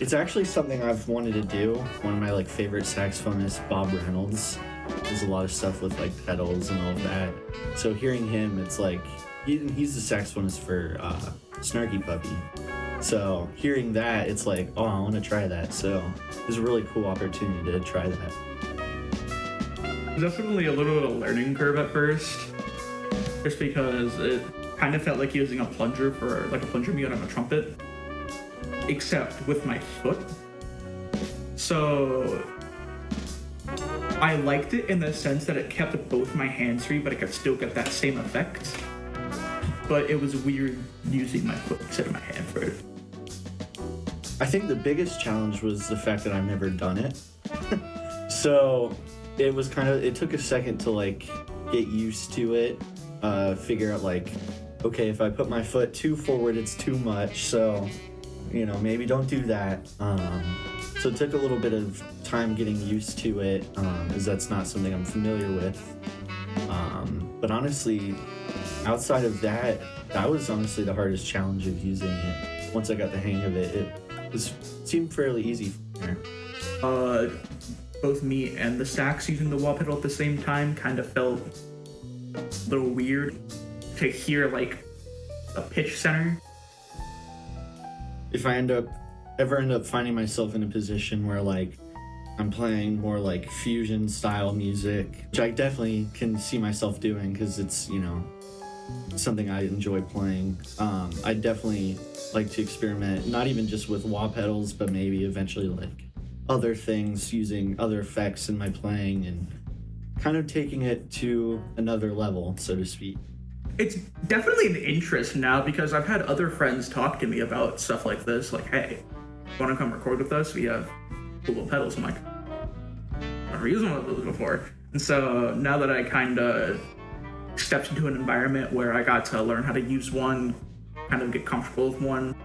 It's actually something I've wanted to do. One of my like favorite saxophonists, Bob Reynolds, does a lot of stuff with like pedals and all of that. So hearing him, it's like he's the saxophonist for Snarky Puppy. So hearing that, it's like, oh, I want to try that. So it was a really cool opportunity to try that. Definitely a little bit of a learning curve at first, just because it kind of felt like using a plunger for like a plunger mute on a trumpet, except with my foot. So I liked it in the sense that it kept both my hands free, but I could still get that same effect. But it was weird using my foot instead of my hand for it. I think the biggest challenge was the fact that I've never done it. So it took a second to like get used to it, figure out like, okay, if I put my foot too forward, it's too much. So, maybe don't do that. So it took a little bit of time getting used to it, as that's not something I'm familiar with. But honestly, outside of that, that was honestly the hardest challenge of using it. Once I got the hang of it, seemed fairly easy from there. Both me and the sax using the wah pedal at the same time kind of felt a little weird to hear like a pitch center. If I ever end up finding myself in a position where like I'm playing more like fusion style music, which I definitely can see myself doing because it's, something I enjoy playing. I'd definitely like to experiment, not even just with wah pedals, but maybe eventually like other things, using other effects in my playing and kind of taking it to another level, so to speak. It's definitely an interest now because I've had other friends talk to me about stuff like this, like, hey, want to come record with us? We have cool pedals. I'm like, I've never used one of those before. And so now that I kind of stepped into an environment where I got to learn how to use one, kind of get comfortable with one,